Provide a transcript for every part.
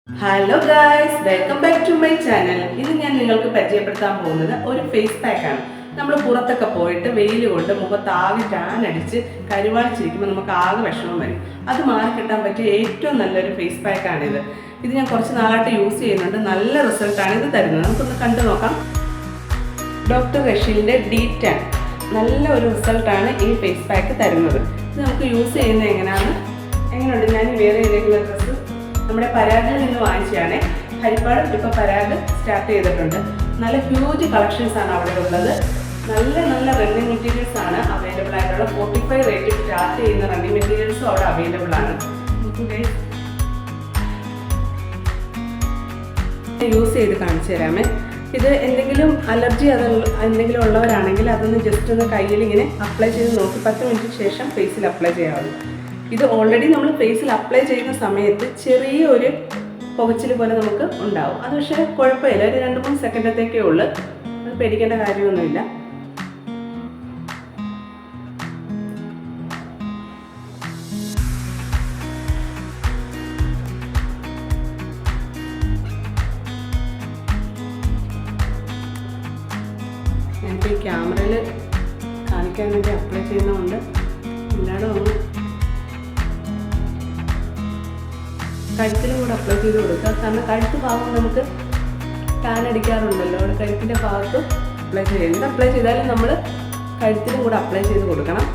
Hello guys, welcome back to my channel. ഇത് ഞാൻ നിങ്ങൾക്ക് പരിചയപ്പെടുത്താൻ പോകുന്നത് ഒരു ഫേസ് പാക്കാണ്. നമ്മൾ പുറത്തൊക്കെ പോയിട്ട് വെയിൽ കൊണ്ട് മുഖത്താകെ ടാൻ അടിച്ച് കരുവാളിച്ചിരിക്കുമ്പോൾ നമുക്ക് ആകെ വിഷമം വരും. അത് മാറിക്കിട്ടാൻ പറ്റിയ ഏറ്റവും നല്ലൊരു ഫേസ് പാക്കാണിത്. ഇത് ഞാൻ കുറച്ച് നാളായിട്ട് യൂസ് ചെയ്യുന്നുണ്ട്. നല്ല റിസൾട്ടാണ് ഇത് തരുന്നത്. നമുക്കൊന്ന് കണ്ടു നോക്കാം. ഡോക്ടർ റഷീലിൻ്റെ D10 നല്ല ഒരു റിസൾട്ടാണ് ഈ ഫേസ് പാക്ക് തരുന്നത്. ഇത് നമുക്ക് യൂസ് ചെയ്യുന്നത് എങ്ങനെയുണ്ട്? ഞാൻ വേറെ ഏതെങ്കിലും ഡ്രസ്സ് നമ്മുടെ പരാഗിൽ നിന്ന് വാങ്ങിച്ചാണ്. ഹരിപ്പാട് ഇപ്പോൾ പരാഗ് സ്റ്റാർട്ട് ചെയ്തിട്ടുണ്ട്. നല്ല ഹ്യൂജ് കളക്ഷൻസ് ആണ് അവിടെ ഉള്ളത്. നല്ല നല്ല റണ്ണിങ് മെറ്റീരിയൽസ് ആണ് അവൈലബിൾ ആയിട്ടുള്ള. 45 റേറ്റിൽ സ്റ്റാർട്ട് ചെയ്യുന്ന റണ്ണിങ് മെറ്റീരിയൽസും അവിടെ അവൈലബിൾ ആണ്. യൂസ് ചെയ്ത് കാണിച്ചു തരാമേ. ഇത് എന്തെങ്കിലും അലർജി എന്തെങ്കിലും ഉള്ളവരാണെങ്കിൽ അതൊന്ന് ജസ്റ്റ് ഒന്ന് കയ്യിൽ ഇങ്ങനെ അപ്ലൈ ചെയ്ത് നോക്കി 10 മിനിറ്റിന് ശേഷം ഫേസിൽ അപ്ലൈ ചെയ്യാവുള്ളൂ. ഇത് ഓൾറെഡി നമ്മൾ ഫേസിൽ അപ്ലൈ ചെയ്യുന്ന സമയത്ത് ചെറിയൊരു പുകച്ചിൽ പോലെ നമുക്ക് ഉണ്ടാവും. അത് പക്ഷേ കുഴപ്പമില്ല, ഒരു 2-3 സെക്കൻഡത്തേക്കേ ഉള്ളൂ. അത് പേടിക്കേണ്ട കാര്യമൊന്നുമില്ല. ഞാനിപ്പോൾ ഈ ക്യാമറയിൽ കാണിക്കാൻ വേണ്ടി അപ്ലൈ ചെയ്യുന്നതുകൊണ്ട് എല്ലായിടും ഒന്ന് കഴുത്തിലും കൂടെ അപ്ലൈ ചെയ്ത് കൊടുക്കുക. കാരണം കഴുത്ത് ഭാഗം നമുക്ക് ടാൻ അടിക്കാറുണ്ടല്ലോ, അവിടെ കഴുത്തിൻ്റെ ഭാഗത്ത് അപ്ലൈ ചെയ്യുക. എന്ത് അപ്ലൈ ചെയ്താലും നമ്മൾ കഴുത്തിലും കൂടെ അപ്ലൈ ചെയ്ത് കൊടുക്കണം.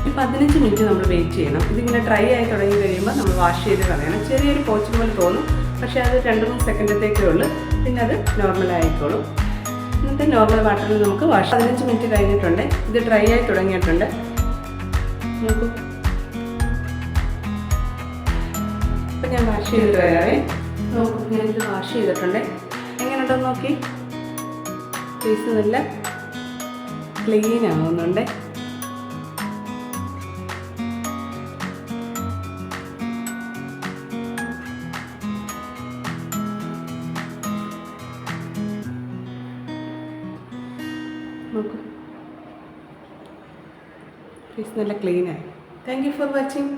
ഒരു 15 മിനിറ്റ് നമ്മൾ വെയിറ്റ് ചെയ്യണം. ഇതിങ്ങനെ ഡ്രൈ ആയി തുടങ്ങി കഴിയുമ്പോൾ നമ്മൾ വാഷ് ചെയ്ത് കളയണം. ചെറിയൊരു പോച്ച് പോലെ തോന്നും, പക്ഷേ അത് 2-3 സെക്കൻഡത്തേക്കേ ഉള്ളൂ. പിന്നെ അത് നോർമലായിക്കോളും. ഇന്നത്തെ നോർമൽ വാട്ടറിൽ നമുക്ക് വാഷ് 15 മിനിറ്റ് കഴിഞ്ഞിട്ടുണ്ട്. ഇത് ഡ്രൈ ആയി തുടങ്ങിയിട്ടുണ്ട്. നോക്കൂ, ഇപ്പം ഞാൻ വാഷ് ചെയ്തിട്ട് വരാവേ. നോക്കൂ, ഞാനിത് വാഷ് ചെയ്തിട്ടുണ്ട്. എങ്ങനെയുണ്ടെന്ന് നോക്കി. ഫേസ് നല്ല ക്ലീൻ ആവുന്നുണ്ട്. നോക്കൂ, ഫേസ് നല്ല ക്ലീനായി. Thank you for watching.